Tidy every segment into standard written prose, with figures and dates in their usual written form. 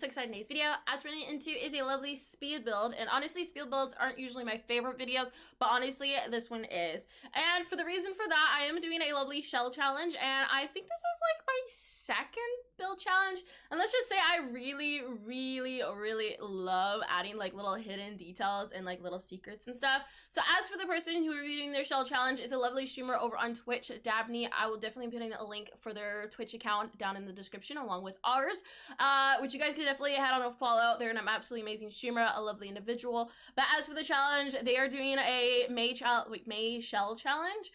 so excited in today's video. As we're getting into is a lovely speed build, and honestly speed builds aren't usually my favorite videos, but honestly this one is. And for the reason for that, I am doing a lovely shell challenge, and I think this is like my second build challenge. And let's just say I really love adding like little hidden details and like little secrets and stuff. So as for the person who will be doing their shell challenge, is a lovely streamer over on Twitch, Dabney. I will definitely be putting a link for their Twitch account down in the description along with ours, which you guys can definitely head on a follow. They're an absolutely amazing streamer, a lovely individual. But as for the challenge, they are doing a May shell challenge.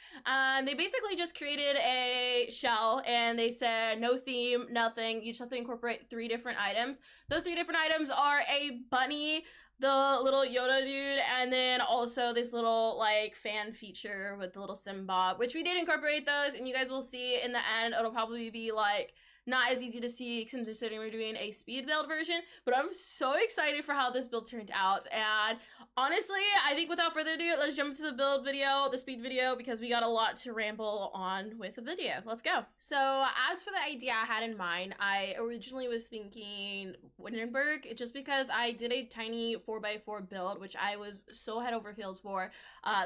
They basically just created a shell and they said no theme, nothing. You just have to incorporate 3 different items. Those 3 different items are a bunny, the little Yoda dude, and then also this little like fan feature with the little Simba, which we did incorporate those, and you guys will see in the end. It'll probably be like not as easy to see considering we're doing a speed build version, but I'm so excited for how this build turned out. And honestly, I think without further ado, let's jump into the build video, the speed video, because we got a lot to ramble on with the video. Let's go. So as for the idea I had in mind, I originally was thinking Windenburg, just because I did a tiny 4x4 build, which I was so head over heels for,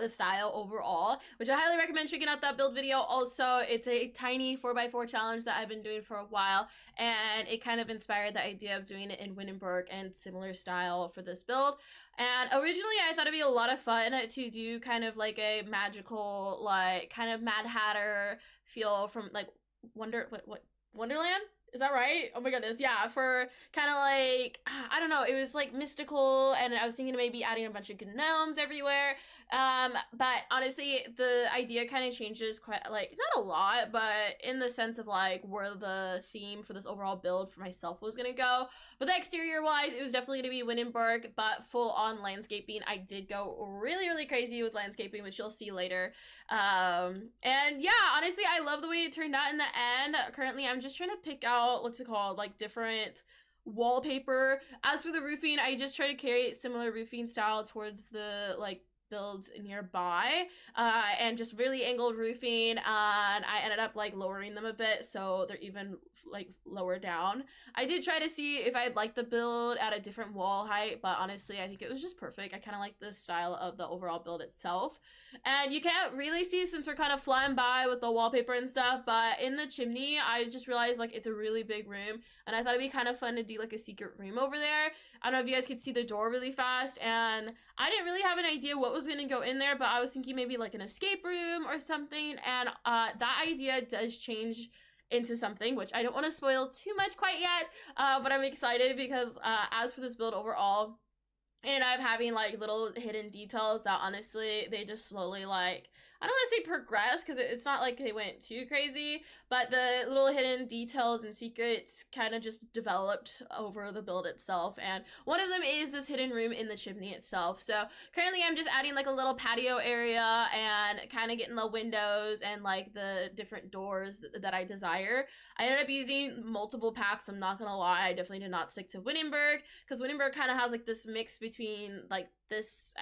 the style overall, which I highly recommend checking out that build video. Also, it's a tiny 4x4 challenge that I've been doing for a while, and it kind of inspired the idea of doing it in Windenburg and similar style for this build. And originally I thought it'd be a lot of fun to do kind of like a magical, like kind of Mad Hatter feel from like Wonderland? Is that right? Oh my goodness, yeah, for kind of like, I don't know, it was like mystical, and I was thinking of maybe adding a bunch of gnomes everywhere. But honestly, the idea kind of changes quite, like, not a lot, but in the sense of like where the theme for this overall build for myself was gonna go. But the exterior wise, it was definitely gonna be Windenburg, but full on landscaping. I did go really crazy with landscaping, which you'll see later. And yeah, honestly, I love the way it turned out in the end. Currently, I'm just trying to pick out, what's it called, like different wallpaper. As for the roofing, I just try to create similar roofing style towards the like builds nearby, and just really angled roofing, and I ended up like lowering them a bit so they're even like lower down. I did try to see if I'd like the build at a different wall height, but honestly I think it was just perfect. I kind of like the style of the overall build itself. And you can't really see since we're kind of flying by with the wallpaper and stuff, but in the chimney I just realized like it's a really big room, and I thought it'd be kind of fun to do like a secret room over there. I don't know if you guys could see the door really fast, and I didn't really have an idea what was going to go in there, but I was thinking maybe like an escape room or something, and that idea does change into something, which I don't want to spoil too much quite yet, but I'm excited because as for this build overall, and I'm having like little hidden details that honestly they just slowly, like, I don't want to say progress because it's not like they went too crazy, but the little hidden details and secrets kind of just developed over the build itself. And one of them is this hidden room in the chimney itself. So currently I'm just adding like a little patio area and kind of getting the windows and like the different doors that I desire. I ended up using multiple packs, I'm not gonna lie. I definitely did not stick to Windenburg because Windenburg kind of has like this mix between like this,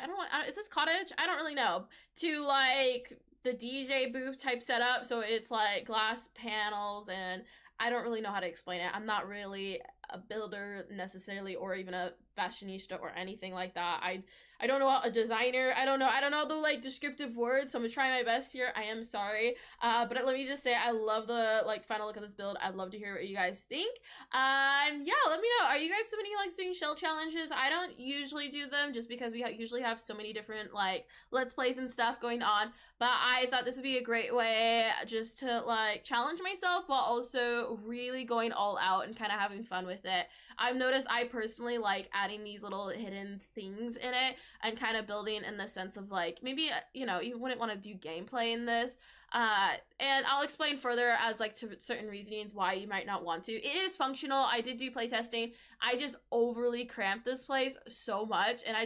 is this cottage? I don't really know, to like the DJ booth type setup. So it's like glass panels, and I don't really know how to explain it. I'm not really a builder necessarily, or even a fashionista or anything like that. I don't know, a designer. I don't know the like descriptive words, so I'm gonna try my best here. I am sorry, but let me just say I love the like final look of this build. I'd love to hear what you guys think, and yeah, let me know, are you guys somebody who likes doing shell challenges? I don't usually do them just because we usually have so many different like let's plays and stuff going on, but I thought this would be a great way just to like challenge myself while also really going all out and kind of having fun with it. I've noticed I personally like adding these little hidden things in it and kind of building in the sense of like maybe you know, you wouldn't want to do gameplay in this, and I'll explain further as like to certain reasonings why you might not want to. It is functional. I did do playtesting. I just overly cramped this place so much, and I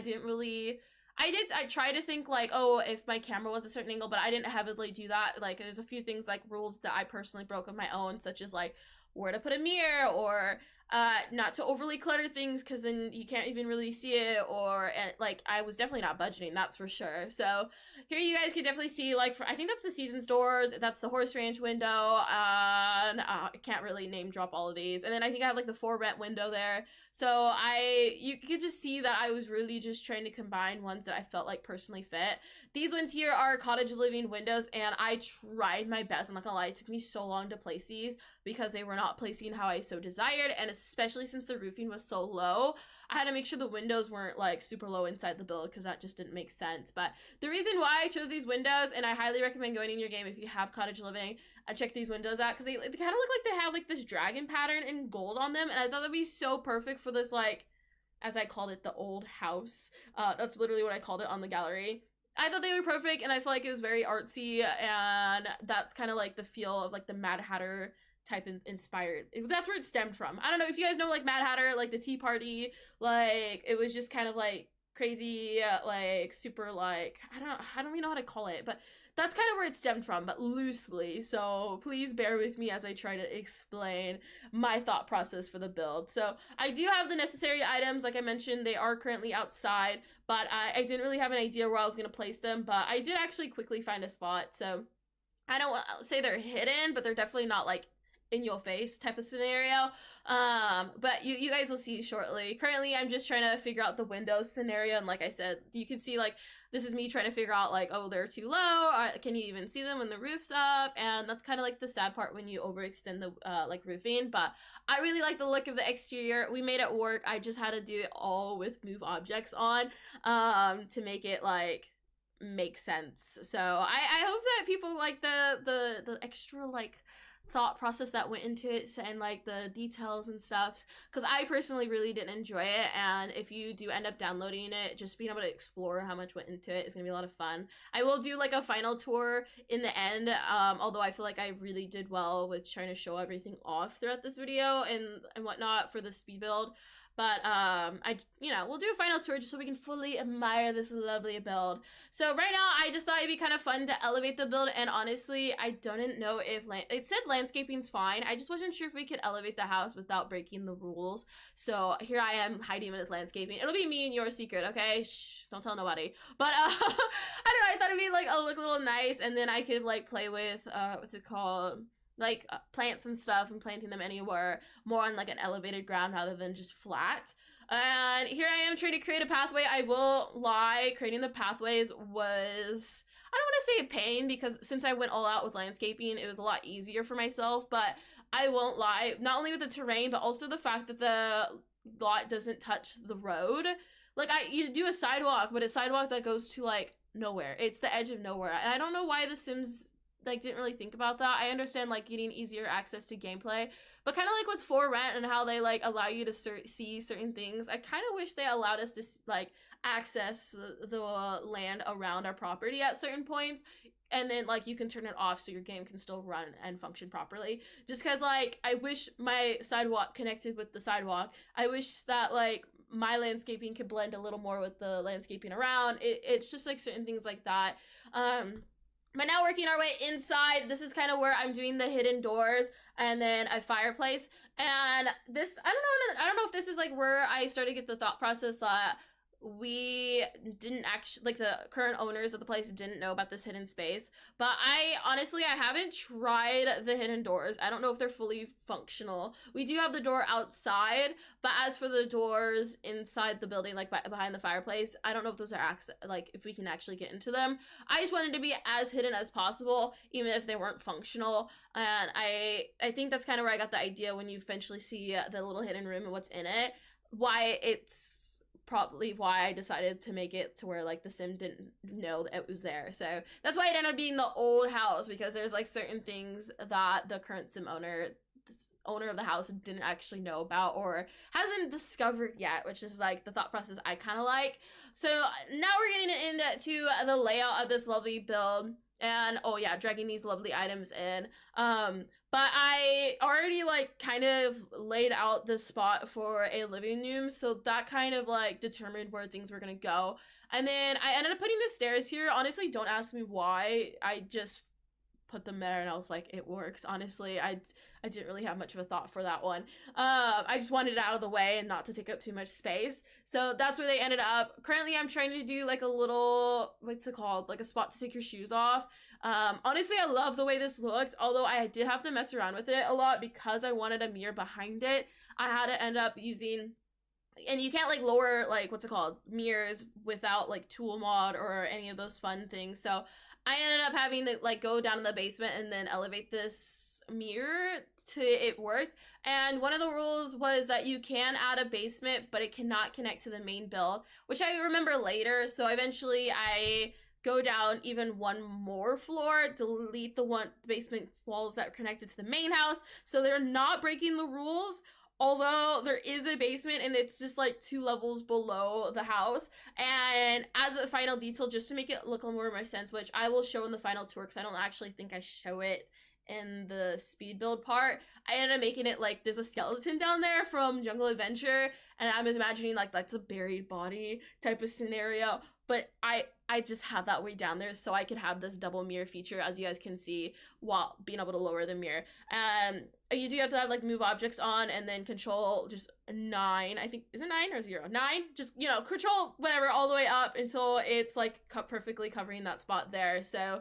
tried to think like, oh, if my camera was a certain angle, but I didn't heavily do that. Like there's a few things like rules that I personally broke of my own, such as like where to put a mirror, or not to overly clutter things because then you can't even really see it, or and like I was definitely not budgeting, that's for sure. So here you guys can definitely see, like, I think that's the season's doors, that's the horse ranch window, I can't really name drop all of these, and then I think I have like the for rent window there. So you could just see that I was really just trying to combine ones that I felt like personally fit. These ones here are cottage living windows, and I tried my best, I'm not gonna lie, it took me so long to place these because they were not placing how I so desired, and especially since the roofing was so low, I had to make sure the windows weren't like super low inside the build because that just didn't make sense. But the reason why I chose these windows, and I highly recommend going in your game if you have cottage living, check these windows out because they kind of look like they have like this dragon pattern in gold on them, and I thought that'd be so perfect for this, like, as I called it, the old house. That's literally what I called it on the gallery. I thought they were perfect, and I feel like it was very artsy, and that's kind of like the feel of like the Mad Hatter type inspired. That's where it stemmed from. I don't know if you guys know like Mad Hatter, like the Tea Party, like it was just kind of like crazy, like super like, I don't even know how to call it, but that's kind of where it stemmed from, but loosely. So please bear with me as I try to explain my thought process for the build. So I do have the necessary items. Like I mentioned, they are currently outside, but I didn't really have an idea where I was going to place them, but I did actually quickly find a spot. So I don't say they're hidden, but they're definitely not like in your face type of scenario. But you guys will see shortly. Currently, I'm just trying to figure out the windows scenario, and like I said, you can see like this is me trying to figure out like, oh, they're too low, or can you even see them when the roof's up? And that's kind of like the sad part when you overextend the like roofing. But I really like the look of the exterior. We made it work. I just had to do it all with move objects on to make it like make sense. So I hope that people like the extra like thought process that went into it and like the details and stuff, because I personally really didn't enjoy it. And if you do end up downloading it, just being able to explore how much went into it is gonna be a lot of fun. I will do like a final tour in the end, although I feel like I really did well with trying to show everything off throughout this video and whatnot for the speed build. But we'll do a final tour just so we can fully admire this lovely build. So right now, I just thought it'd be kind of fun to elevate the build, and honestly, I don't know if it said landscaping's fine. I just wasn't sure if we could elevate the house without breaking the rules. So here I am hiding with landscaping. It'll be me and your secret, okay? Shh, don't tell nobody. But I don't know, I thought it'd be like look a little nice, and then I could like play with what's it called? Like plants and stuff, and planting them anywhere more on like an elevated ground rather than just flat. And here I am trying to create a pathway. I will lie, creating the pathways was, I don't want to say a pain, because since I went all out with landscaping, it was a lot easier for myself. But I won't lie, not only with the terrain, but also the fact that the lot doesn't touch the road. Like you do a sidewalk, but a sidewalk that goes to like nowhere. It's the edge of nowhere. And I don't know why the Sims like didn't really think about that. I understand like getting easier access to gameplay, but kind of like with For Rent and how they like allow you to see certain things, I kind of wish they allowed us to like access the land around our property at certain points, and then like you can turn it off so your game can still run and function properly. Just because like I wish my sidewalk connected with the sidewalk. I wish that like my landscaping could blend a little more with the landscaping around. It's just like certain things like that. But now working our way inside, this is kind of where I'm doing the hidden doors and then a fireplace. And this, I don't know if this is like where I started to get the thought process that we didn't actually, like the current owners of the place didn't know about this hidden space. But I haven't tried the hidden doors. I don't know if they're fully functional. We do have the door outside, but as for the doors inside the building, like behind the fireplace, I don't know if those are like if we can actually get into them. I just wanted to be as hidden as possible, even if they weren't functional. And I think that's kind of where I got the idea when you eventually see the little hidden room and what's in it. Why it's probably why I decided to make it to where like the sim didn't know that it was there. So that's why it ended up being the old house, because there's like certain things that the current sim owner of the house didn't actually know about or hasn't discovered yet, which is like the thought process I kind of like. So now we're getting into the layout of this lovely build, and oh yeah, dragging these lovely items in. But I already like kind of laid out the spot for a living room, so that kind of like determined where things were gonna go. And then I ended up putting the stairs here. Honestly, don't ask me why. I just put them there, and I was like, it works. Honestly, I didn't really have much of a thought for that one. I just wanted it out of the way and not to take up too much space. So that's where they ended up. Currently, I'm trying to do like a little, what's it called? Like a spot to take your shoes off. Honestly, I love the way this looked, although I did have to mess around with it a lot because I wanted a mirror behind it. I had to end up using, and you can't like lower like, what's it called, mirrors without like tool mod or any of those fun things. So I ended up having to like go down in the basement and then elevate this mirror to it worked. And one of the rules was that you can add a basement, but it cannot connect to the main build, which I remember later. So eventually I go down even one more floor, delete the basement walls that are connected to the main house, so they're not breaking the rules. Although there is a basement and it's just like 2 levels below the house. And as a final detail, just to make it look a little more sense, which I will show in the final tour because I don't actually think I show it in the speed build part, I ended up making it like there's a skeleton down there from Jungle Adventure, and I'm imagining like that's a buried body type of scenario. But I just have that way down there so I could have this double mirror feature, as you guys can see, while being able to lower the mirror. You do have to have like move objects on and then control just 9, I think, is it 9 or 0? 9, just, you know, control whatever all the way up until it's like perfectly covering that spot there. So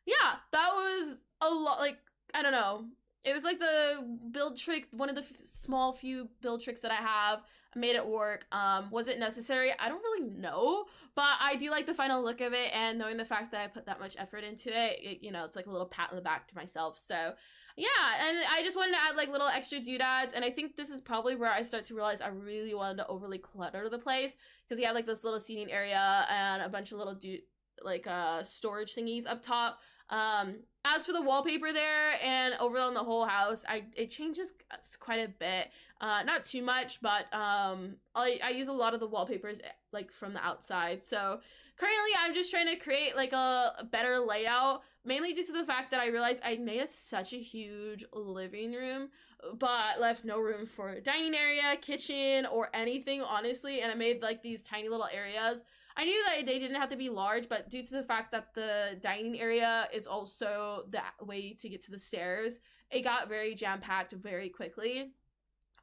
yeah, that was a lot. Like, I don't know, it was like the build trick, one of the small few build tricks that I have. I made it work. Was it necessary? I don't really know, but I do like the final look of it, and knowing the fact that I put that much effort into it, you know, it's like a little pat on the back to myself. So yeah, and I just wanted to add like little extra doodads, and I think this is probably where I start to realize I really wanted to overly clutter the place, because we have like this little seating area and a bunch of little storage thingies up top. As for the wallpaper there and overall in the whole house, it changes quite a bit. Not too much, but I use a lot of the wallpapers like from the outside. So currently I'm just trying to create like a better layout, mainly due to the fact that I realized I made such a huge living room, but left no room for a dining area, kitchen, or anything, honestly. And I made like these tiny little areas. I knew that they didn't have to be large, but due to the fact that the dining area is also that way to get to the stairs, it got very jam-packed very quickly.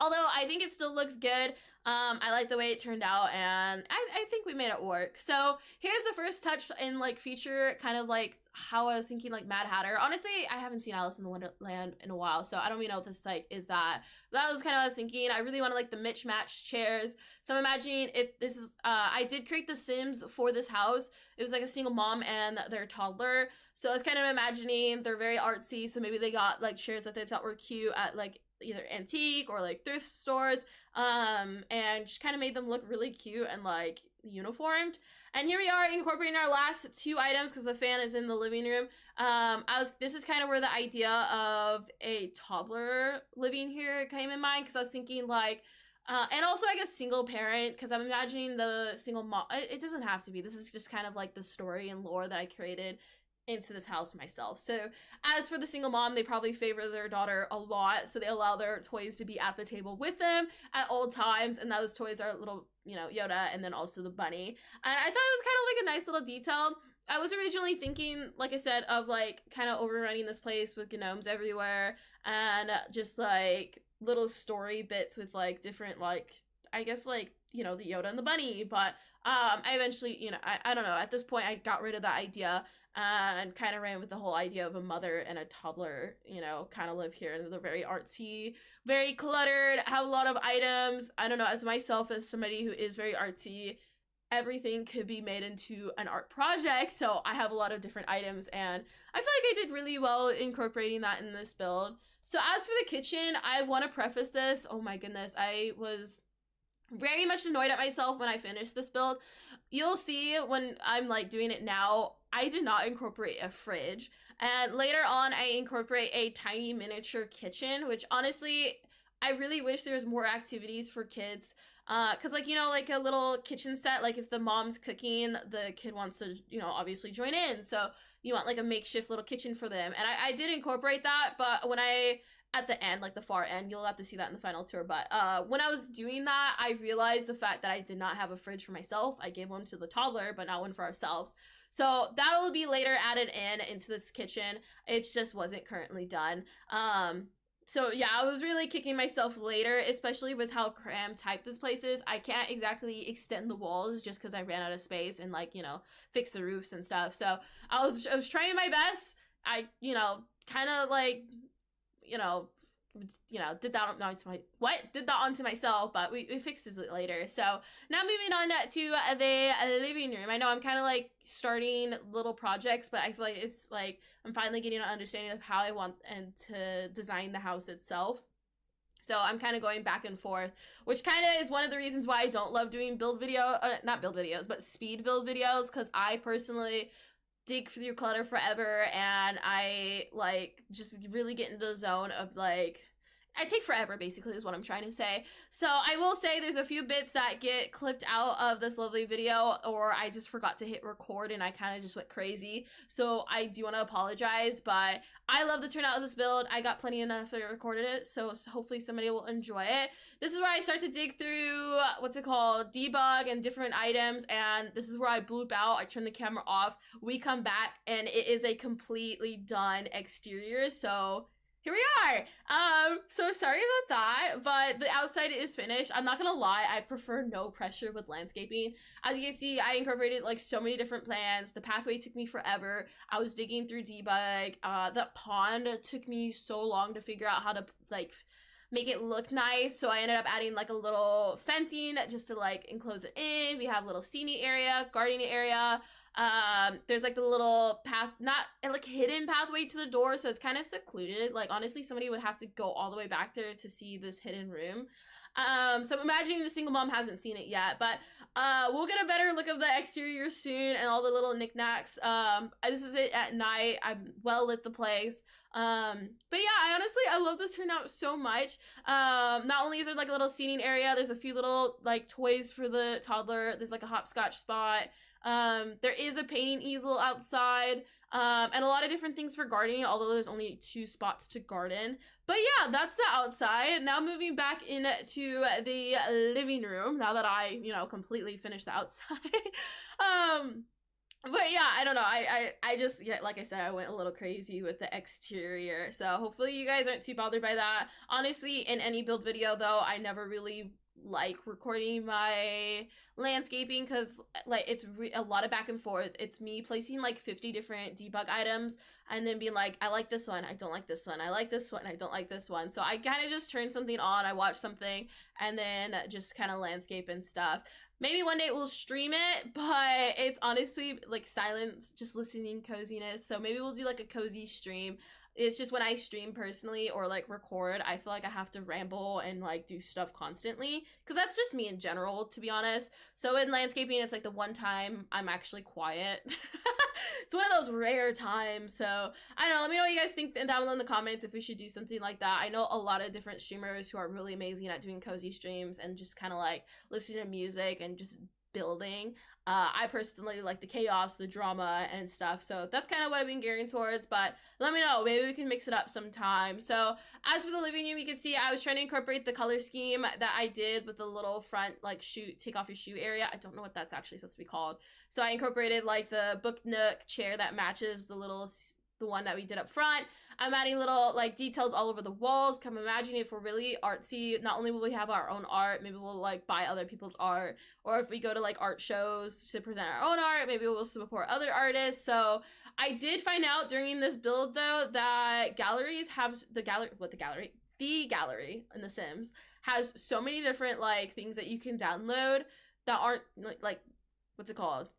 Although I think it still looks good. I like the way it turned out, and I think we made it work. So here's the first touch in like feature, kind of like how I was thinking like Mad Hatter. Honestly, I haven't seen Alice in the Wonderland in a while, so I don't even know if this like is that. That was kind of what I was thinking. I really wanted like the mismatched chairs. So I'm imagining if this is, I did create the Sims for this house. It was like a single mom and their toddler. So I was kind of imagining they're very artsy, so maybe they got like chairs that they thought were cute at like either antique or like thrift stores, and just kind of made them look really cute and like uniformed. And here we are incorporating our last 2 items because the fan is in the living room. This is kind of where the idea of a toddler living here came in mind, because I was thinking like, and also I guess single parent, because I'm imagining the single mom. It doesn't have to be. This is just kind of like the story and lore that I created into this house myself. So as for the single mom, they probably favor their daughter a lot, so they allow their toys to be at the table with them at all times, and those toys are little, you know, Yoda and then also the bunny. And I thought it was kind of like a nice little detail. I was originally thinking, like I said, of like kind of overrunning this place with gnomes everywhere and just like little story bits with like different, like, I guess like, you know, the Yoda and the bunny. But I eventually, you know, I don't know, at this point I got rid of that idea and kind of ran with the whole idea of a mother and a toddler, you know, kind of live here. And they're very artsy, very cluttered, have a lot of items. I don't know, as myself, as somebody who is very artsy, everything could be made into an art project. So I have a lot of different items, and I feel like I did really well incorporating that in this build. So as for the kitchen, I want to preface this. Oh my goodness, I was very much annoyed at myself when I finished this build. You'll see when I'm like doing it now, I did not incorporate a fridge, and later on I incorporate a tiny miniature kitchen, which honestly I really wish there was more activities for kids, because like, you know, like a little kitchen set, like if the mom's cooking, the kid wants to, you know, obviously join in, so you want like a makeshift little kitchen for them. And I did incorporate that, but when I at the end, like the far end. You'll have to see that in the final tour. But when I was doing that, I realized the fact that I did not have a fridge for myself. I gave one to the toddler, but not one for ourselves. So that will be later added into this kitchen. It just wasn't currently done. So yeah, I was really kicking myself later, especially with how cram tight this place is. I can't exactly extend the walls just because I ran out of space and, like, you know, fix the roofs and stuff. So I was trying my best. I, you know, kind of like, you know, did that onto myself, but we fixed it later. So now moving on to the living room. I know I'm kind of like starting little projects, but I feel like it's like I'm finally getting an understanding of how I want and to design the house itself. So I'm kind of going back and forth, which kind of is one of the reasons why I don't love doing not build videos, but speed build videos, because I personally dig through clutter forever, and I like just really get into the zone of like I take forever, basically, is what I'm trying to say. So I will say there's a few bits that get clipped out of this lovely video, or I just forgot to hit record and I kind of just went crazy. So I do want to apologize, but I love the turnout of this build. I got plenty enough that I recorded it, so hopefully somebody will enjoy it. This is where I start to dig through, debug and different items, and this is where I bloop out. I turn the camera off. We come back, and it is a completely done exterior, so here we are. So sorry about that, but the outside is finished. I'm not gonna lie, I prefer no pressure with landscaping. As you can see, I incorporated like so many different plans. The pathway took me forever. I was digging through debug. The pond took me so long to figure out how to like make it look nice, so I ended up adding like a little fencing just to like enclose it in. We have a little scenic area, gardening area. There's like the little path, not like hidden pathway to the door, so it's kind of secluded. Like honestly, somebody would have to go all the way back there to see this hidden room. So I'm imagining the single mom hasn't seen it yet, but we'll get a better look of the exterior soon and all the little knickknacks. This is it at night. I'm well lit the place. But yeah, I love this turnout so much. Not only is there like a little seating area, there's a few little like toys for the toddler. There's like a hopscotch spot. There is a painting easel outside, and a lot of different things for gardening, although there's only 2 spots to garden. But yeah, that's the outside. Now moving back into the living room, now that I, completely finished the outside. But yeah, I don't know. I just, yeah, like I said, I went a little crazy with the exterior. So hopefully you guys aren't too bothered by that. Honestly, in any build video though, I never really like recording my landscaping, because like it's a lot of back and forth. It's me placing like 50 different debug items and then being like, I like this one, I don't like this one, I like this one, I don't like this one. So I kind of just turn something on, I watch something, and then just kind of landscape and stuff. Maybe one day we'll stream it, but it's honestly like silence, just listening, coziness. So maybe we'll do like a cozy stream. It's just when I stream personally or like record, I feel like I have to ramble and like do stuff constantly, because that's just me in general, to be honest. So in landscaping, it's like the one time I'm actually quiet. It's one of those rare times. So I don't know, let me know what you guys think down below in the comments if we should do something like that. I know a lot of different streamers who are really amazing at doing cozy streams and just kind of like listening to music and just building. I personally like the chaos, the drama and stuff, so that's kind of what I've been gearing towards. But let me know, maybe we can mix it up sometime. So as for the living room, you can see I was trying to incorporate the color scheme that I did with the little front like take off your shoe area. I don't know what that's actually supposed to be called. So I incorporated like the book nook chair that matches the one that we did up front. I'm adding little like details all over the walls. Come imagine if we're really artsy, not only will we have our own art, maybe we'll like buy other people's art, or if we go to like art shows to present our own art, maybe we'll support other artists. So I did find out during this build though that galleries have the gallery in The Sims has so many different like things that you can download that aren't like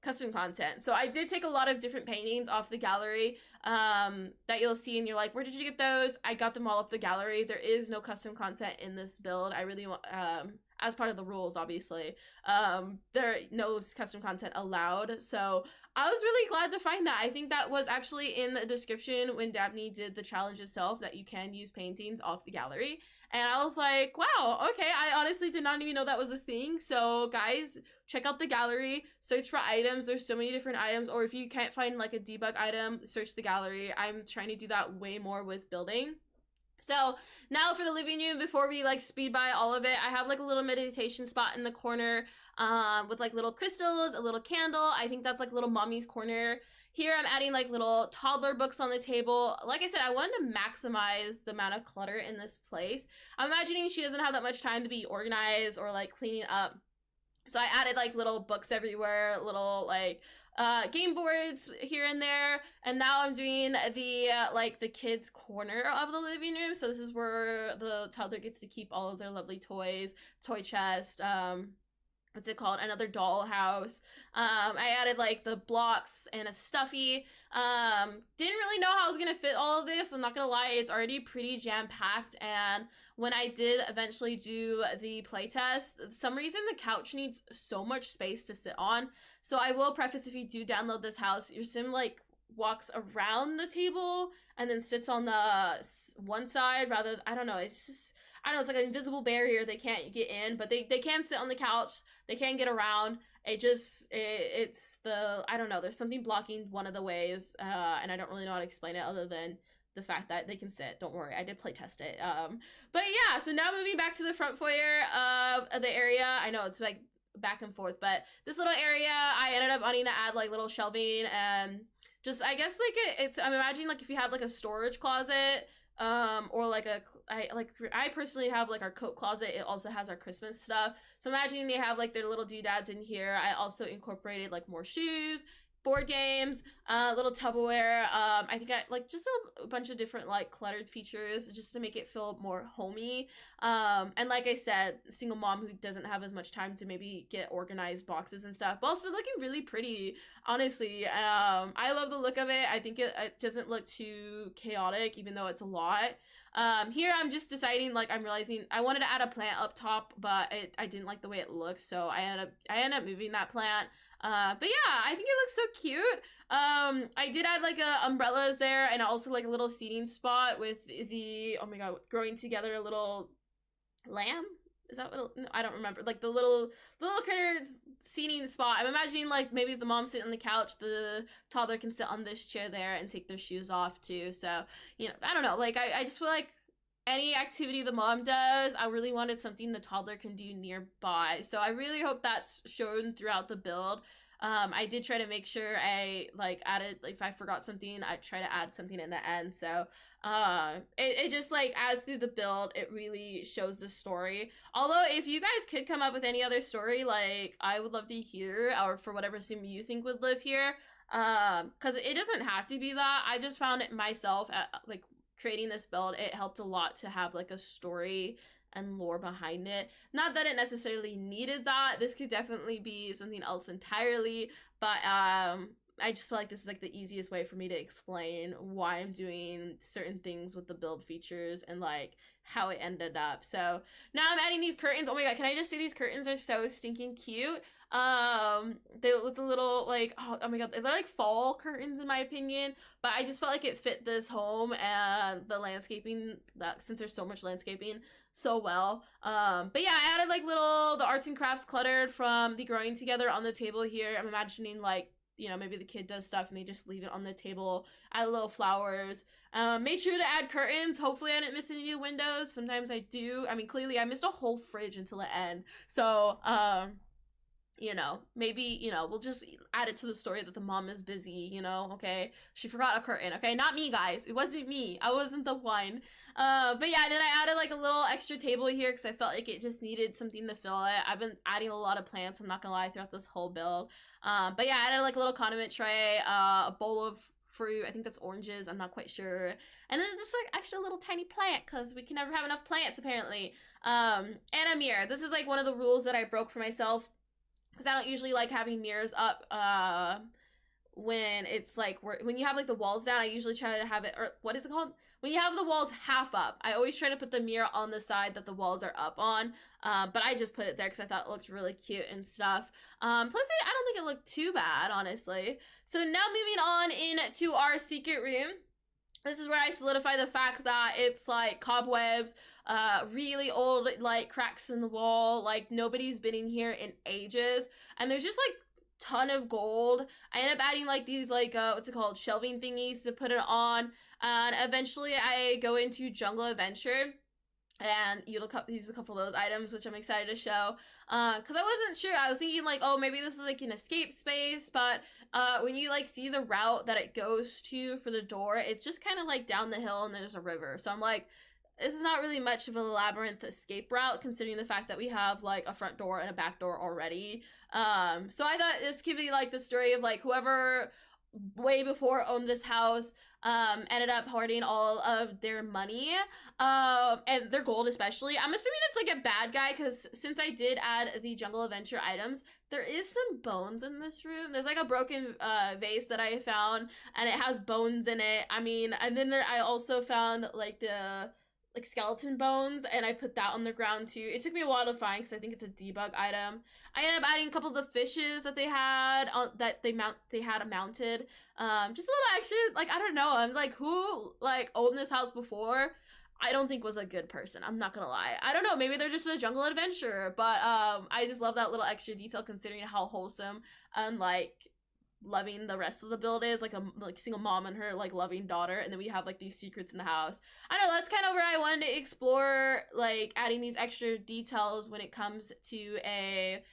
custom content. So I did take a lot of different paintings off the gallery that you'll see and you're like, where did you get those? I got them all off the gallery. There is no custom content in this build. I really want as part of the rules, obviously, there no custom content allowed. So I was really glad to find that. I think that was actually in the description when Dabney did the challenge itself, that you can use paintings off the gallery. And I was like, wow, okay, I honestly did not even know that was a thing. So guys, check out the gallery, search for items. There's so many different items. Or if you can't find like a debug item, search the gallery. I'm trying to do that way more with building. So now for the living room, before we like speed by all of it, I have like a little meditation spot in the corner with like little crystals, a little candle. I think that's like little mommy's corner. Here I'm adding like little toddler books on the table. Like I said, I wanted to maximize the amount of clutter in this place. I'm imagining she doesn't have that much time to be organized or like cleaning up. So I added like little books everywhere, little like game boards here and there, and now I'm doing the like the kids corner of the living room. So this is where the toddler gets to keep all of their lovely toys, toy chest, what's it called, another doll house. I added like the blocks and a stuffy. Didn't really know how I was gonna fit all of this. I'm not gonna lie, it's already pretty jam-packed, and when I did eventually do the playtest, some reason the couch needs so much space to sit on. So I will preface, if you do download this house, your sim like walks around the table and then sits on the one side rather, I don't know, it's just, I don't know, it's like an invisible barrier. They can't get in, but they can sit on the couch. They can get around. It's the, I don't know, there's something blocking one of the ways, and I don't really know how to explain it other than the fact that they can sit. Don't worry, I did play test it. But yeah, so now moving back to the front foyer of the area. I know it's like back and forth, but this little area, I ended up wanting to add like little shelving and just, I guess like it's, I'm imagining like if you have like a storage closet, or like I personally have like our coat closet. It also has our Christmas stuff. So imagining they have like their little doodads in here. I also incorporated like more shoes, board games, little Tupperware. I think I like just a bunch of different like cluttered features just to make it feel more homey. And like I said, single mom who doesn't have as much time to maybe get organized boxes and stuff, but also looking really pretty, honestly. I love the look of it. I think it doesn't look too chaotic, even though it's a lot. Here I'm just deciding, like, I'm realizing I wanted to add a plant up top, but I didn't like the way it looked, so I ended up moving that plant. But yeah, I think it looks so cute. I did add like umbrellas there, and also like a little seating spot with the, oh my god, growing together a little lamb. Is that what? No, I don't remember. Like the little critters seating spot. I'm imagining like maybe the mom sit on the couch, the toddler can sit on this chair there and take their shoes off too. So, you know, I don't know. Like I just feel like any activity the mom does, I really wanted something the toddler can do nearby. So I really hope that's shown throughout the build. I did try to make sure I like added, like if I forgot something, I try to add something in the end. So it just like as through the build, it really shows the story. Although if you guys could come up with any other story, like I would love to hear, or for whatever sim you think would live here. Because it doesn't have to be that. I just found it myself at like creating this build, it helped a lot to have like a story and lore behind it. Not that it necessarily needed that. This could definitely be something else entirely, but I just feel like this is like the easiest way for me to explain why I'm doing certain things with the build features and like how it ended up. So now I'm adding these curtains. Oh my god, can I just say these curtains are so stinking cute? They look a little like, oh my god, they're like fall curtains in my opinion, but I just felt like it fit this home and the landscaping, that since there's so much landscaping, so well. But yeah, I added like the arts and crafts cluttered from the growing together on the table here. I'm imagining like, you know, maybe the kid does stuff and they just leave it on the table. Add little flowers. Made sure to add curtains. Hopefully I didn't miss any windows. Sometimes I do. I mean, clearly I missed a whole fridge until the end. So, you know, maybe, you know, we'll just add it to the story that the mom is busy, you know, okay? She forgot a curtain, okay? Not me, guys. It wasn't me. I wasn't the one. But yeah, then I added like a little extra table here because I felt like it just needed something to fill it. I've been adding a lot of plants, I'm not gonna lie, throughout this whole build. But yeah, I added like a little condiment tray, a bowl of fruit, I think that's oranges, I'm not quite sure. And then just like extra little tiny plant because we can never have enough plants apparently. And a mirror. This is like one of the rules that I broke for myself, because I don't usually like having mirrors up when it's like when you have like the walls down. I usually try to have it, or what is it called, when you have the walls half up, I always try to put the mirror on the side that the walls are up on. But I just put it there because I thought it looked really cute and stuff. Plus I don't think it looked too bad, honestly. So now moving on into our secret room. This is where I solidify the fact that it's like cobwebs, really old like cracks in the wall, like nobody's been in here in ages, and there's just like ton of gold. I end up adding like these like what's it called, shelving thingies to put it on. And eventually I go into Jungle Adventure, and you'll use a couple of those items, which I'm excited to show. Because I wasn't sure. I was thinking like, oh, maybe this is like an escape space, but when you like see the route that it goes to for the door, it's just kind of like down the hill and there's a river. So I'm like, this is not really much of a labyrinth escape route, considering the fact that we have like a front door and a back door already. So I thought this could be like the story of like whoever way before owned this house ended up hoarding all of their money and their gold especially. I'm assuming it's like a bad guy, because since I did add the Jungle Adventure items, there is some bones in this room. There's like a broken vase that I found, and it has bones in it. I mean, and then I also found like the skeleton bones, and I put that on the ground too. It took me a while to find because I think it's a debug item. I ended up adding a couple of the fishes that they had they had mounted. Just a little extra, like, I don't know. I'm like, who like owned this house before? I don't think was a good person. I'm not gonna lie. I don't know. Maybe they're just a jungle adventurer, but I just love that little extra detail considering how wholesome and like loving the rest of the build is, like a single mom and her like loving daughter, and then we have like these secrets in the house. I don't know, that's kind of where I wanted to explore, like adding these extra details when it comes to a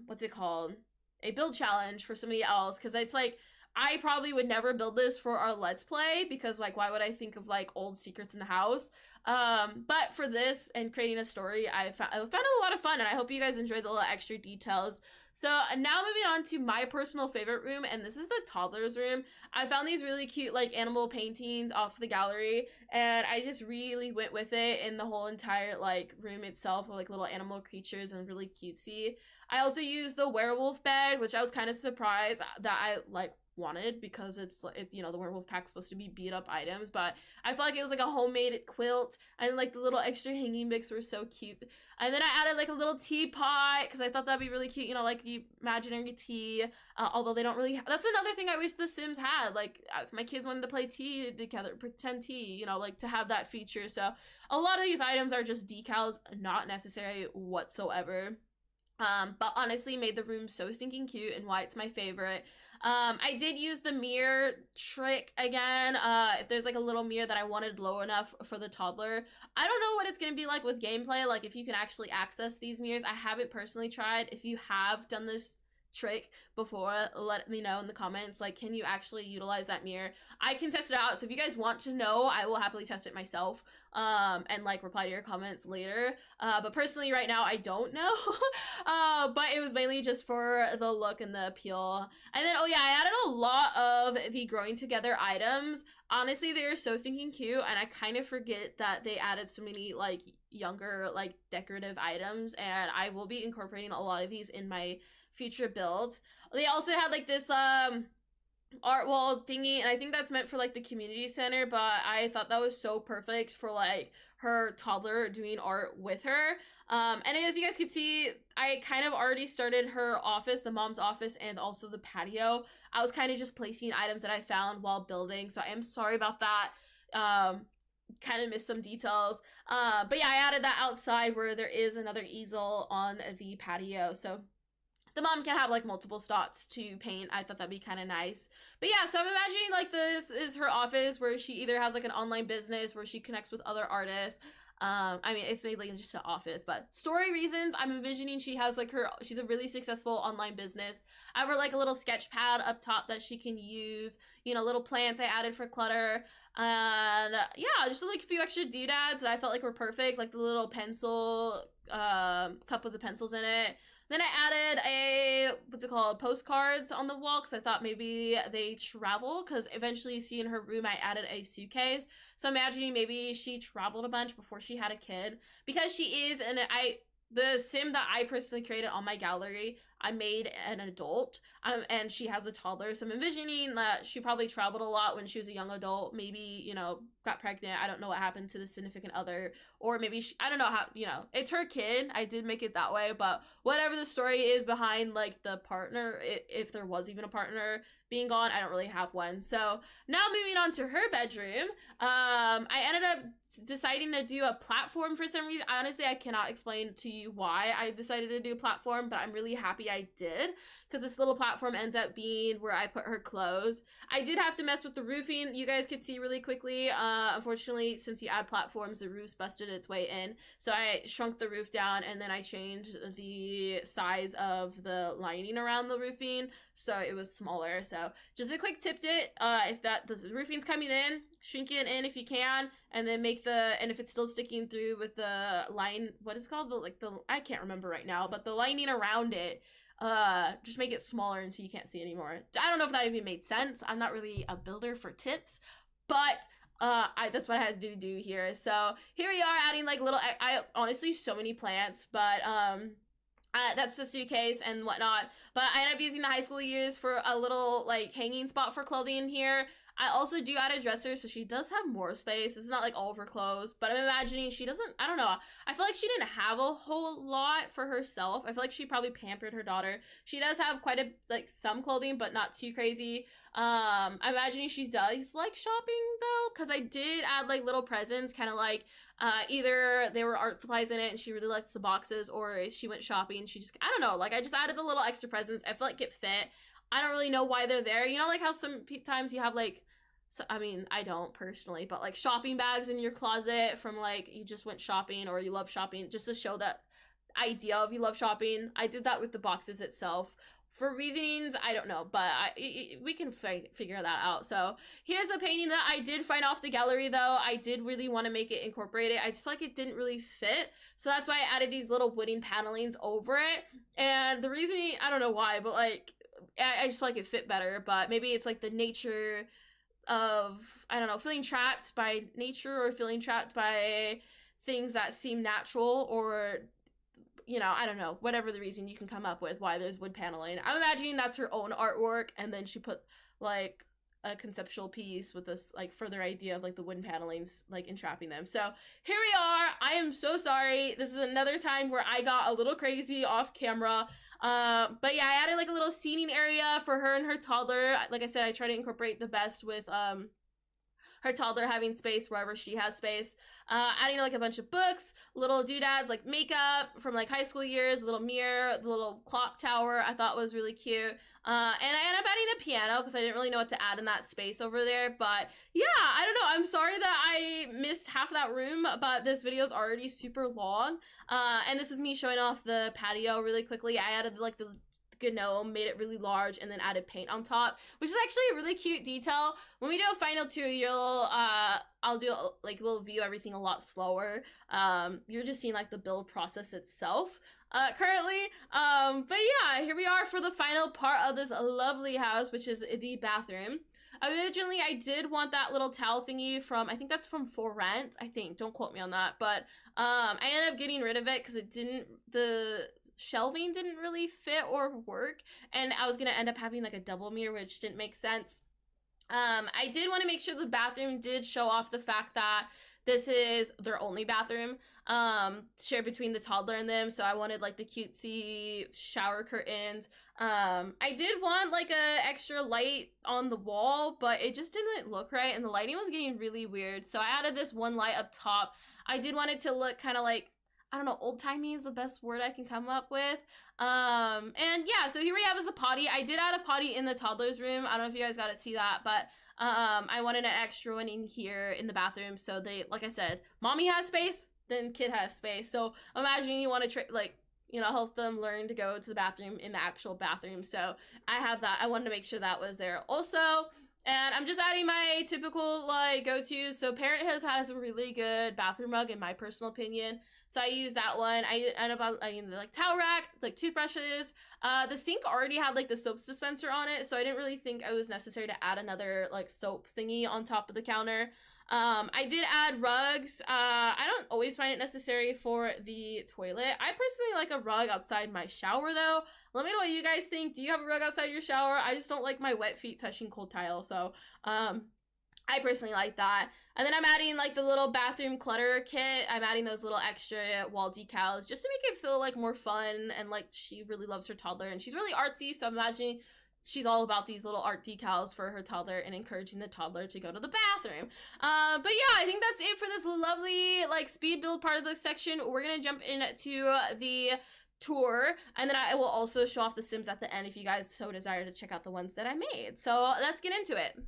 what's it called, a build challenge for somebody else, because it's like I probably would never build this for our let's play, because like why would I think of like old secrets in the house. But for this and creating a story, I found it a lot of fun, and I hope you guys enjoyed the little extra details. So now moving on to my personal favorite room, and this is the toddler's room. I found these really cute like animal paintings off the gallery, and I just really went with it in the whole entire like room itself, with like little animal creatures and really cutesy. I also used the werewolf bed, which I was kind of surprised that I like wanted, because it's you know, the werewolf pack's supposed to be beat up items, but I felt like it was like a homemade quilt, and like the little extra hanging books were so cute. And then I added like a little teapot because I thought that'd be really cute, you know, like the imaginary tea. Although they don't really that's another thing I wish the Sims had, like if my kids wanted to play tea together, pretend tea, you know, like to have that feature. So a lot of these items are just decals, not necessary whatsoever. But honestly made the room so stinking cute, and why it's my favorite. I did use the mirror trick again. If there's like a little mirror that I wanted low enough for the toddler. I don't know what it's gonna be like with gameplay, like if you can actually access these mirrors. I haven't personally tried. If you have done this trick before, let me know in the comments, like can you actually utilize that mirror? I can test it out, so if you guys want to know, I will happily test it myself and like reply to your comments later. But personally right now I don't know. But it was mainly just for the look and the appeal. And then oh yeah, I added a lot of the growing together items. Honestly, they are so stinking cute, and I kind of forget that they added so many like younger like decorative items, and I will be incorporating a lot of these in my future builds. They also had like this art wall thingy, and I think that's meant for like the community center, but I thought that was so perfect for like her toddler doing art with her. And as you guys can see, I kind of already started her office, the mom's office, and also the patio. I was kind of just placing items that I found while building, so I am sorry about that. Kind of missed some details. But yeah, I added that outside where there is another easel on the patio, so the mom can have like multiple spots to paint. I thought that'd be kind of nice. But yeah, so I'm imagining like this is her office where she either has like an online business where she connects with other artists. I mean, it's mainly just an office, but story reasons, I'm envisioning she has like she's a really successful online business. I have her like a little sketch pad up top that she can use, you know, little plants I added for clutter. And yeah, just like a few extra doodads that I felt like were perfect, like the little pencil cup with the pencils in it. Then I added a, what's it called, postcards on the wall, because I thought maybe they travel, because eventually you see in her room I added a suitcase. So imagining maybe she traveled a bunch before she had a kid, because she is, and the sim that I personally created on my gallery, I made an adult, and she has a toddler, so I'm envisioning that she probably traveled a lot when she was a young adult, maybe, you know, got pregnant, I don't know what happened to the significant other, or maybe, I don't know how, you know, it's her kid, I did make it that way, but whatever the story is behind, like, the partner, if there was even a partner being gone, I don't really have one. So now moving on to her bedroom, I ended up deciding to do a platform for some reason. Honestly, I cannot explain to you why I decided to do a platform, but I'm really happy I I did, because this little platform ends up being where I put her clothes. I did have to mess with the roofing. You guys could see really quickly. Unfortunately, since you add platforms, the roof's busted its way in. So I shrunk the roof down, and then I changed the size of the lining around the roofing, so it was smaller. So just a quick tip if the roofing's coming in, shrink it in if you can, and then and if it's still sticking through with the line, what is it called? I can't remember right now, but the lining around it, just make it smaller and so you can't see anymore. I don't know if that even made sense. I'm not really a builder for tips, but that's what I had to do here. So here we are adding like little, I honestly, so many plants, but that's the suitcase and whatnot. But I ended up using the high school years for a little like hanging spot for clothing here. I also do add a dresser, so she does have more space. This is not like all of her clothes, but I'm imagining she doesn't, I don't know. I feel like she didn't have a whole lot for herself. I feel like she probably pampered her daughter. She does have quite some clothing, but not too crazy. I'm imagining she does like shopping though, because I did add like little presents, kind of like either there were art supplies in it and she really liked the boxes, or she went shopping. She just, I don't know, like I just added the little extra presents. I feel like it fit. I don't really know why they're there. You know, like how times you have like, so, I mean, I don't personally, but like shopping bags in your closet from like you just went shopping or you love shopping, just to show that idea of you love shopping. I did that with the boxes itself. For reasonings, I don't know, but we can figure that out. So here's a painting that I did find off the gallery though. I did really want to make it incorporated. I just feel like it didn't really fit. So that's why I added these little wooden panelings over it. And the reasoning, I don't know why, but like, I just feel like it fit better. But maybe it's like the nature of, I don't know, feeling trapped by nature or feeling trapped by things that seem natural, or you know, I don't know, whatever the reason you can come up with why there's wood paneling. I'm imagining that's her own artwork, and then she put like a conceptual piece with this like further idea of like the wooden panelings like entrapping them. So here we are. I am so sorry. This is another time where I got a little crazy off camera. But yeah, I added like a little seating area for her and her toddler. Like I said, I try to incorporate the best with her toddler having space wherever she has space. Adding like a bunch of books, little doodads like makeup from like high school years, a little mirror, the little clock tower I thought was really cute. And I ended up adding a piano because I didn't really know what to add in that space over there. But yeah, I don't know. I'm sorry that I missed half that room, but this video is already super long. And this is me showing off the patio really quickly. I added like the gnome, made it really large, and then added paint on top, which is actually a really cute detail. When we do a final tutorial, I'll do like, we'll view everything a lot slower. You're just seeing like the build process itself currently. But yeah, here we are for the final part of this lovely house, which is the bathroom. Originally, I did want that little towel thingy from, I think that's from For Rent, I think, don't quote me on that, but I ended up getting rid of it because the shelving didn't really fit or work, and I was gonna end up having like a double mirror, which didn't make sense. I did want to make sure the bathroom did show off the fact that this is their only bathroom shared between the toddler and them, so I wanted like the cutesy shower curtains. I did want like a extra light on the wall, but it just didn't look right, and the lighting was getting really weird, so I added this one light up top. I did want it to look kind of like, I don't know, old-timey is the best word I can come up with. And yeah, so here we have is the potty. I did add a potty in the toddler's room. I don't know if you guys got to see that, but I wanted an extra one in here in the bathroom. So they, like I said, mommy has space, then kid has space. So imagine you want to like, you know, help them learn to go to the bathroom in the actual bathroom. So I have that. I wanted to make sure that was there also. And I'm just adding my typical like go-tos. So Parent has a really good bathroom rug in my personal opinion. So I use that one. I end up adding the like towel rack, like toothbrushes. The sink already had like the soap dispenser on it, so I didn't really think it was necessary to add another like soap thingy on top of the counter. I did add rugs. I don't always find it necessary for the toilet. I personally like a rug outside my shower though. Let me know what you guys think. Do you have a rug outside your shower? I just don't like my wet feet touching cold tile, so I personally like that. And then I'm adding like the little bathroom clutter kit. I'm adding those little extra wall decals just to make it feel like more fun, and like she really loves her toddler and she's really artsy, so I'm imagining she's all about these little art decals for her toddler and encouraging the toddler to go to the bathroom. But yeah, I think that's it for this lovely like speed build part of the section. We're gonna jump into the tour, and then I will also show off the Sims at the end if you guys so desire to check out the ones that I made. So let's get into it.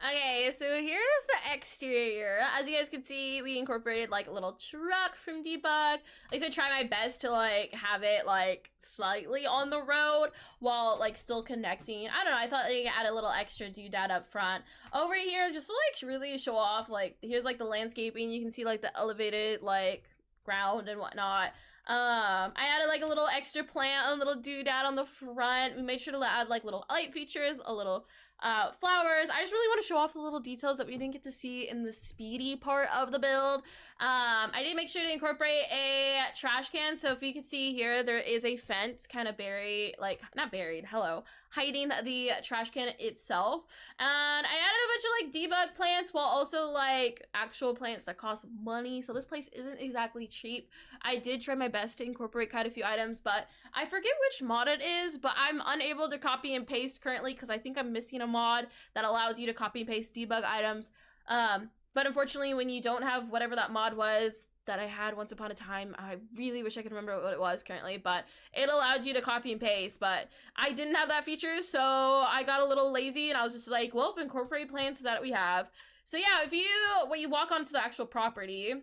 Okay, so here's the exterior. As you guys can see, we incorporated like a little truck from Debug. At least I try my best to like have it like slightly on the road while like still connecting. I don't know, I thought they could add a little extra doodad up front. Over here, just to like really show off, like here's like the landscaping. You can see like the elevated like ground and whatnot. I added like a little extra plant, a little doodad on the front. We made sure to add like little light features, a little flowers. I just really want to show off the little details that we didn't get to see in the speedy part of the build. I did make sure to incorporate a trash can. So if you can see here, there is a fence kind of buried, like not buried, hello, hiding the trash can itself. And I added a bunch of like debug plants while also like actual plants that cost money. So this place isn't exactly cheap. I did try my best to incorporate quite a few items, but I forget which mod it is, but I'm unable to copy and paste currently because I think I'm missing a mod that allows you to copy and paste debug items. But unfortunately, when you don't have whatever that mod was that I had once upon a time, I really wish I could remember what it was currently, but it allowed you to copy and paste, but I didn't have that feature, so I got a little lazy and I was just like, well, incorporate plants that we have. So yeah, when you walk onto the actual property,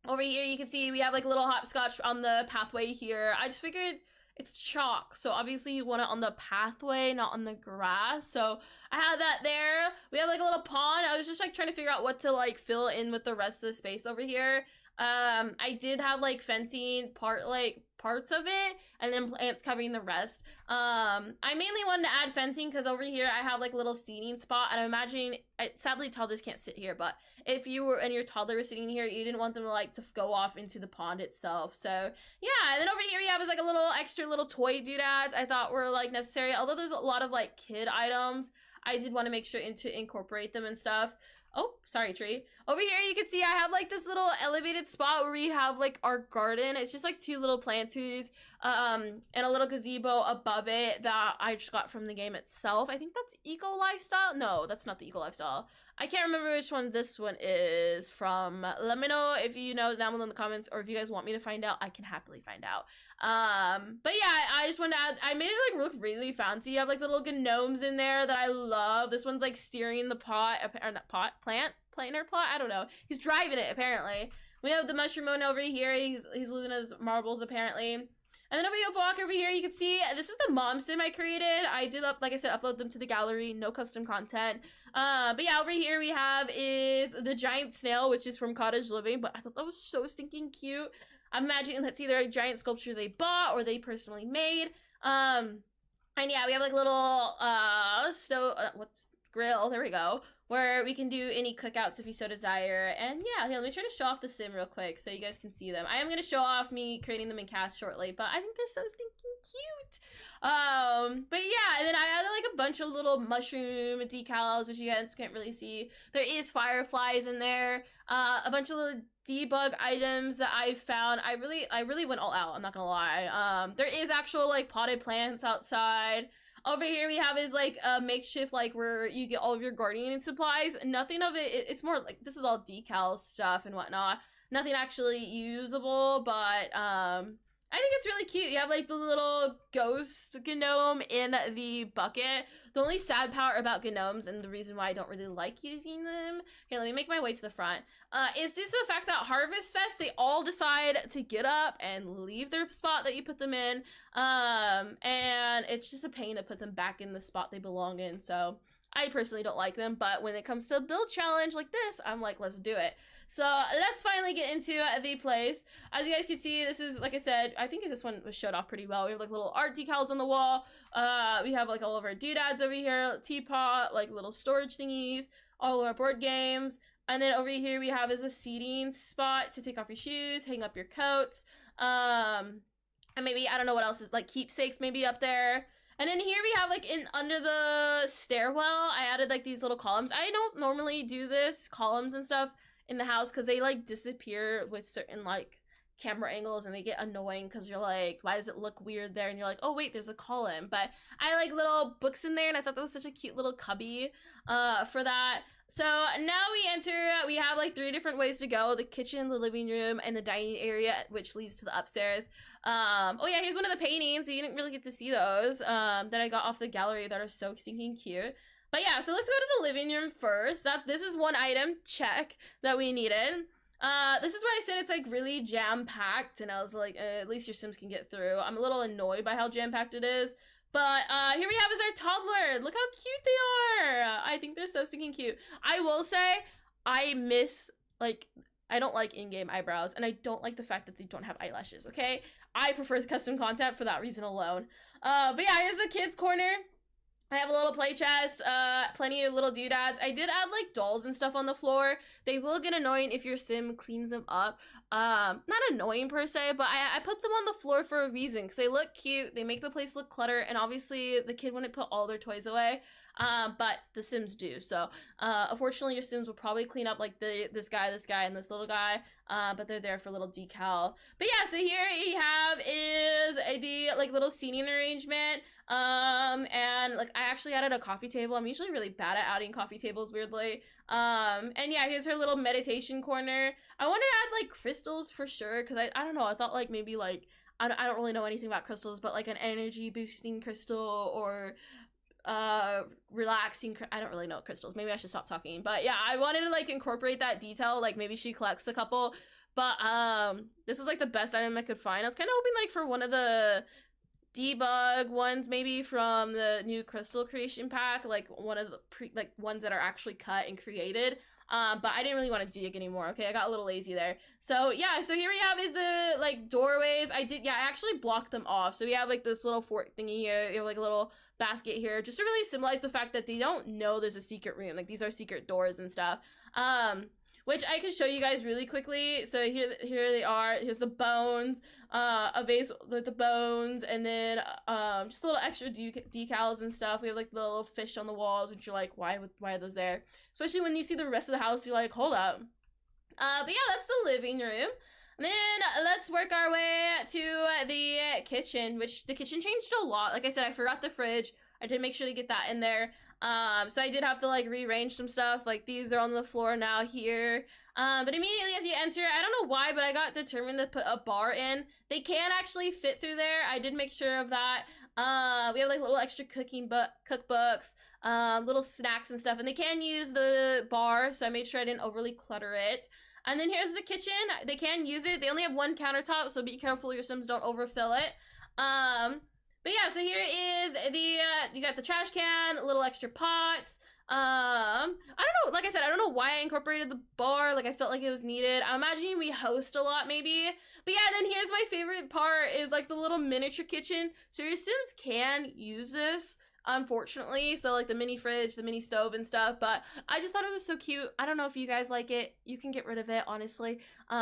over here you can see we have like a little hopscotch on the pathway here. I just figured it's chalk, so obviously you want it on the pathway, not on the grass. So I had that there. We have like a little pond. I was just like trying to figure out what to like fill in with the rest of the space over here. I did have like fencing parts of it, and then plants covering the rest. I mainly wanted to add fencing because over here I have like a little seating spot, and I'm imagining, sadly toddlers can't sit here, but if you were and your toddler was sitting here, you didn't want them to like to go off into the pond itself. So yeah, and then over here we have is like a little extra little toy doodads I thought were like necessary. Although there's a lot of like kid items, I did want to make sure to incorporate them and stuff. Oh, sorry, tree. Over here, you can see I have like this little elevated spot where we have like our garden. It's just like two little planters, and a little gazebo above it that I just got from the game itself. I think that's Eco Lifestyle. No, that's not the Eco Lifestyle. I can't remember which one this one is from. Let me know if you know down below in the comments, or if you guys want me to find out, I can happily find out. But yeah, I just wanted to add, I made it like look really fancy. You have like the little gnomes in there that I love. This one's like steering the pot, or not pot, planter pot, I don't know. He's driving it apparently. We have the mushroom moon over here. He's losing his marbles apparently. And then if we walk over here, you can see this is the mom sim I created. I did like I said, upload them to the gallery, no custom content. But yeah, over here we have is the giant snail, which is from Cottage Living, but I thought that was so stinking cute. I'm imagining that's either a giant sculpture they bought or they personally made. And yeah, we have like a little grill, there we go, where we can do any cookouts if you so desire. And yeah, here, let me try to show off the sim real quick so you guys can see them. I am going to show off me creating them in cast shortly, but I think they're so stinking cute. But yeah, and then I added like a bunch of little mushroom decals, which you guys can't really see. There is fireflies in there, a bunch of little debug items that I found. I really went all out, I'm not gonna lie. There is actual like potted plants outside. Over here we have is like a makeshift like where you get all of your gardening supplies. Nothing of it's more like this is all decal stuff and whatnot. Nothing actually usable, but I think it's really cute. You have like the little ghost gnome in the bucket. The only sad part about gnomes, and the reason why I don't really like using them, here, let me make my way to the front, is due to the fact that Harvest Fest, they all decide to get up and leave their spot that you put them in, and it's just a pain to put them back in the spot they belong in. So I personally don't like them, but when it comes to a build challenge like this, I'm like, let's do it. So let's finally get into the place. As you guys can see, this is, like I said, I think this one was showed off pretty well. We have like little art decals on the wall. We have like all of our doodads over here, teapot, like little storage thingies, all of our board games. And then over here we have is a seating spot to take off your shoes, hang up your coats. And maybe, I don't know what else is, like keepsakes maybe up there. And then here we have like under the stairwell, I added like these little columns. I don't normally do this, columns and stuff, in the house because they like disappear with certain like camera angles and they get annoying because you're like, why does it look weird there? And you're like, oh wait, there's a column. But I like little books in there, and I thought that was such a cute little cubby for that. So now we enter, we have like 3 different ways to go: the kitchen, the living room, and the dining area, which leads to the upstairs. Oh yeah, here's one of the paintings. So you didn't really get to see those that I got off the gallery that are so stinking cute. But yeah, so let's go to the living room first. This is one item, check, that we needed. This is why I said it's like really jam-packed, and I was like, at least your Sims can get through. I'm a little annoyed by how jam-packed it is. But here we have is our toddler. Look how cute they are. I think they're so stinking cute. I will say, I miss, like, I don't like in-game eyebrows, and I don't like the fact that they don't have eyelashes, okay? I prefer custom content for that reason alone. But yeah, here's the kids' corner. I have a little play chest, plenty of little doodads. I did add like dolls and stuff on the floor. They will get annoying if your sim cleans them up. Not annoying per se, but I put them on the floor for a reason because they look cute. They make the place look cluttered, and obviously the kid wouldn't put all their toys away. But the Sims do. So, unfortunately, your Sims will probably clean up like this guy, and this little guy. But they're there for a little decal. But yeah, so here you have is the like little seating arrangement. And like I actually added a coffee table. I'm usually really bad at adding coffee tables, weirdly. And yeah, here's her little meditation corner. I wanted to add like crystals for sure, because I don't know, I thought like maybe like I don't really know anything about crystals, but like an energy boosting crystal or relaxing, I don't really know crystals. Maybe I should stop talking. But yeah, I wanted to like incorporate that detail, like maybe she collects a couple. But this was like the best item I could find. I was kind of hoping like for one of the debug ones, maybe from the new crystal creation pack, like one of the ones that are actually cut and created. But I didn't really want to dig anymore. Okay, I got a little lazy there. So yeah, so here we have is the like doorways. I actually blocked them off. So we have like this little fork thingy here. You have like a little basket here, just to really symbolize the fact that they don't know there's a secret room. Like these are secret doors and stuff. Which I can show you guys really quickly. So here they are. Here's the bones, a vase with the bones, and then just a little extra decals and stuff. We have like the little fish on the walls, which you're like, why are those there? Especially when you see the rest of the house, you're like, hold up. But yeah, that's the living room. And then let's work our way to the kitchen, which the kitchen changed a lot. Like I said, I forgot the fridge. I did make sure to get that in there. So I did have to like rearrange some stuff. Like these are on the floor now here. But immediately as you enter, I don't know why, but I got determined to put a bar in. They can actually fit through there. I did make sure of that. We have like little extra cookbooks, little snacks and stuff, and they can use the bar, so I made sure I didn't overly clutter it. And then here's the kitchen. They can use it. They only have one countertop, so be careful your Sims don't overfill it. But yeah, so here is the, you got the trash can, little extra pots. I don't know, like I said, I don't know why I incorporated the bar, like I felt like it was needed. I'm imagining we host a lot maybe. But yeah, then here's my favorite part is like the little miniature kitchen. So your Sims can use this, unfortunately. So like the mini fridge, the mini stove and stuff, but I just thought it was so cute. I don't know if you guys like it. You can get rid of it, honestly. But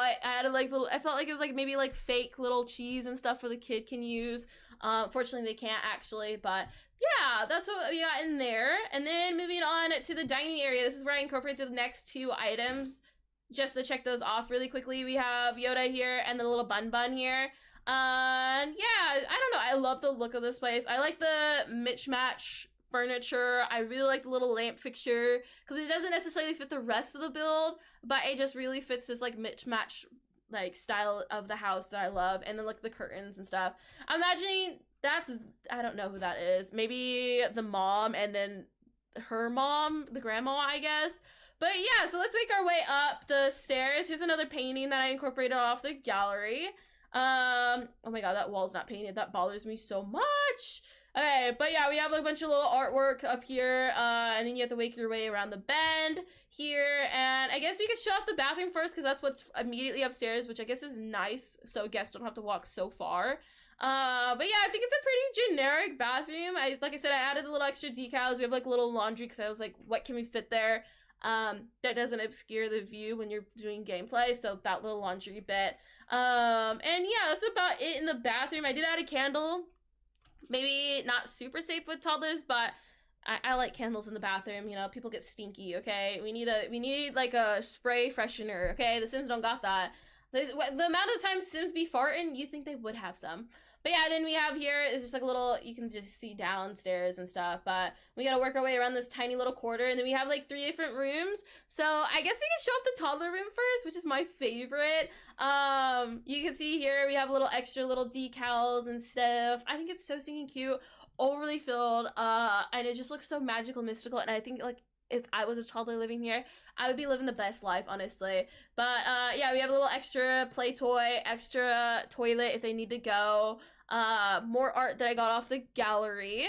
I added like I felt like it was like maybe like fake little cheese and stuff for the kid can use. Fortunately they can't actually, but yeah, that's what we got in there. And then moving on to the dining area, this is where I incorporate the next two items. Just to check those off really quickly, we have Yoda here and the little bun here. Yeah, I don't know, I love the look of this place. I like the mismatch furniture. I really like the little lamp fixture because it doesn't necessarily fit the rest of the build, but it just really fits this like mismatch like style of the house that I love. And then like the curtains and stuff. I'm imagining that's, I don't know who that is. Maybe the mom and then her mom, the grandma, I guess. But yeah, so let's make our way up the stairs. Here's another painting that I incorporated off the gallery. Oh my god, that wall's not painted. That bothers me so much. Okay, but yeah, we have like a bunch of little artwork up here, and then you have to make your way around the bend here, and I guess we could show off the bathroom first, because that's what's immediately upstairs, which I guess is nice, so guests don't have to walk so far. But yeah, I think it's a pretty generic bathroom. Like I said, I added the little extra decals. We have like little laundry, because I was like, what can we fit there? That doesn't obscure the view when you're doing gameplay, so that little laundry bit. And yeah, that's about it in the bathroom. I did add a candle. Maybe not super safe with toddlers, but I like candles in the bathroom. You know, people get stinky, okay? We need like a spray freshener, okay? The Sims don't got that. The amount of times Sims be farting, you think they would have some. But yeah, then we have here is just like a little, you can just see downstairs and stuff, but we gotta work our way around this tiny little quarter, and then we have like 3 different rooms. So I guess we can show off the toddler room first, which is my favorite. You can see here we have little extra little decals and stuff. I think it's so stinking cute, overly filled, and it just looks so magical, mystical, and I think like if I was a toddler living here, I would be living the best life, honestly. But yeah, we have a little extra play toy, extra toilet if they need to go. More art that I got off the gallery.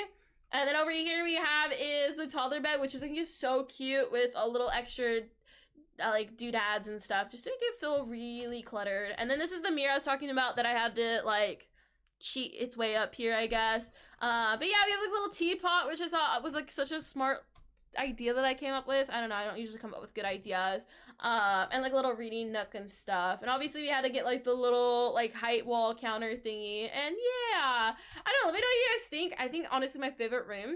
And then over here we have is the toddler bed, which I think is so cute, with a little extra like doodads and stuff, just to make it feel really cluttered. And then this is the mirror I was talking about that I had to like cheat its way up here, I guess. But yeah, we have like a little teapot, which I thought was like such a smart idea that I came up with. I don't know, I don't usually come up with good ideas. And like a little reading nook and stuff. And obviously we had to get like the little like height wall counter thingy. And yeah, I don't know, let me know what you guys think. I think honestly my favorite room.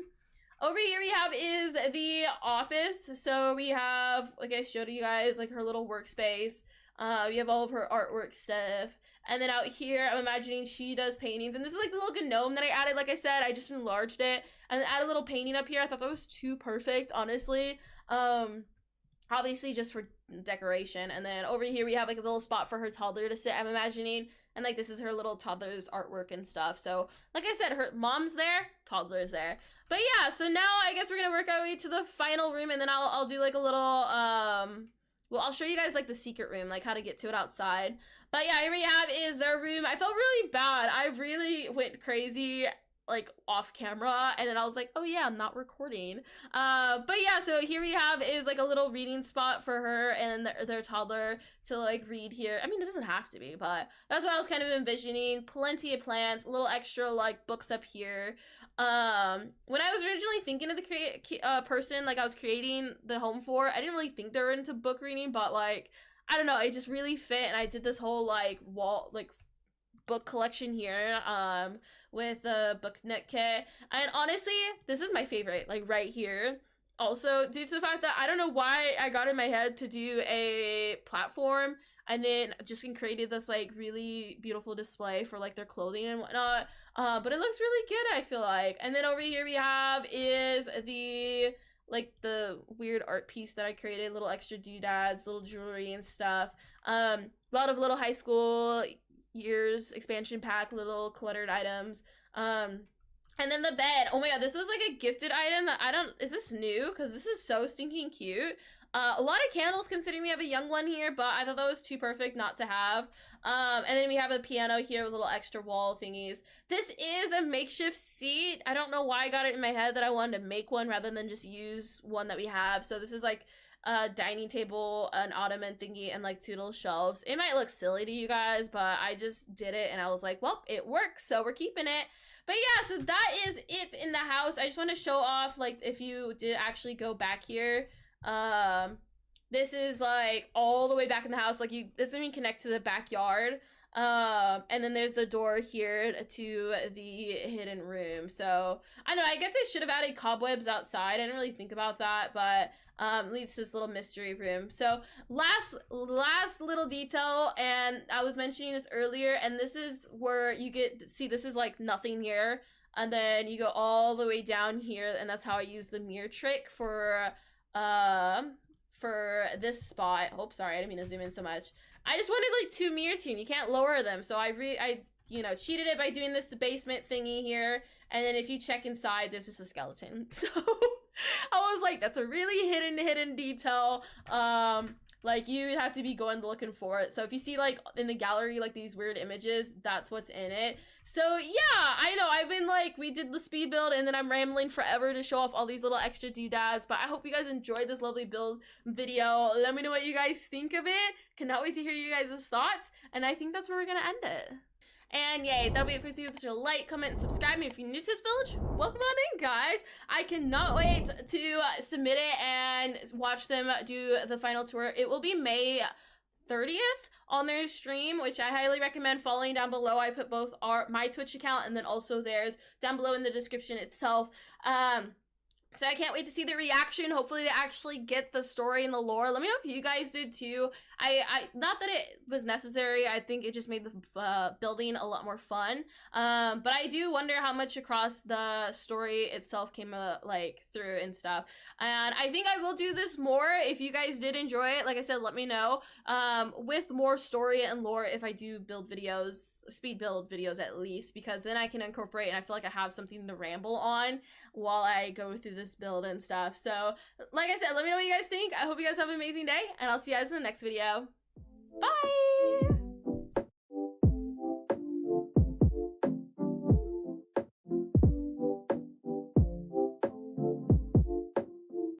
Over here we have is the office. So we have, like I showed you guys, like her little workspace. We have all of her artwork stuff. And then out here, I'm imagining she does paintings. And this is like the little gnome that I added. Like I said, I just enlarged it and add a little painting up here. I thought that was too perfect, honestly. Obviously just for decoration. And then over here we have like a little spot for her toddler to sit, I'm imagining. And like this is her little toddler's artwork and stuff. So like I said, her mom's there, toddler's there. But yeah, so now I guess we're gonna work our way to the final room, and then I'll do like a little well, I'll show you guys like the secret room, like how to get to it outside. But yeah, here we have is their room. I felt really bad. I really went crazy like off camera, and then I was like, oh yeah, I'm not recording. But yeah, so here we have is like a little reading spot for her and their toddler to like read here. I mean, it doesn't have to be, but that's what I was kind of envisioning. Plenty of plants, a little extra like books up here. When I was originally thinking of the person like I was creating the home for, I didn't really think they were into book reading, but like I don't know, it just really fit, and I did this whole like wall like book collection here with a book net kit. And honestly, this is my favorite, like right here. Also, due to the fact that I don't know why I got in my head to do a platform, and then just created this like really beautiful display for like their clothing and whatnot. But it looks really good, I feel like. And then over here we have is the like the weird art piece that I created, little extra doodads, little jewelry and stuff. A lot of little high school years expansion pack, little cluttered items. And then the bed. Oh my god, this was like a gifted item that is this new? Because this is so stinking cute. A lot of candles considering we have a young one here, but I thought that was too perfect not to have. And then we have a piano here with little extra wall thingies. This is a makeshift seat. I don't know why I got it in my head that I wanted to make one rather than just use one that we have. So this is like a dining table, an ottoman thingy, and like 2 little shelves. It might look silly to you guys, but I just did it and I was like, well, it works, so we're keeping it. But yeah, so that is it in the house. I just want to show off, like, if you did actually go back here, this is like all the way back in the house. Like, this doesn't even connect to the backyard. And then there's the door here to the hidden room. So I don't know, I guess I should have added cobwebs outside. I didn't really think about that, but leads to this little mystery room. So last little detail, and I was mentioning this earlier, and this is where you see this is like nothing here, and then you go all the way down here, and that's how I use the mirror trick for this spot. Oh, sorry, I didn't mean to zoom in so much. I just wanted like 2 mirrors here, and you can't lower them, so I you know, cheated it by doing this basement thingy here, and then if you check inside, there's just a skeleton. So I was like, that's a really hidden detail. Like, you have to be going looking for it. So if you see like in the gallery like these weird images, that's what's in it. So yeah, I know I've been like, we did the speed build and then I'm rambling forever to show off all these little extra doodads, but I hope you guys enjoyed this lovely build video. Let me know what you guys think of it. Cannot wait to hear you guys' thoughts, and I think that's where we're gonna end it. And yay, that'll be it for this video. Please like, comment, and subscribe me if you're new to this village. Welcome on in, guys. I cannot wait to submit it and watch them do the final tour. It will be May 30th on their stream, which I highly recommend following down below. I put both my Twitch account and then also theirs down below in the description itself. So I can't wait to see the reaction. Hopefully they actually get the story and the lore. Let me know if you guys did too. not that it was necessary. I think it just made the building a lot more fun. But I do wonder how much across the story itself came like through and stuff. And I think I will do this more. If you guys did enjoy it, like I said, let me know. With more story and lore, if I do build videos, speed build videos at least, because then I can incorporate, and I feel like I have something to ramble on while I go through this build and stuff. So like I said, let me know what you guys think. I hope you guys have an amazing day, and I'll see you guys in the next video. Bye!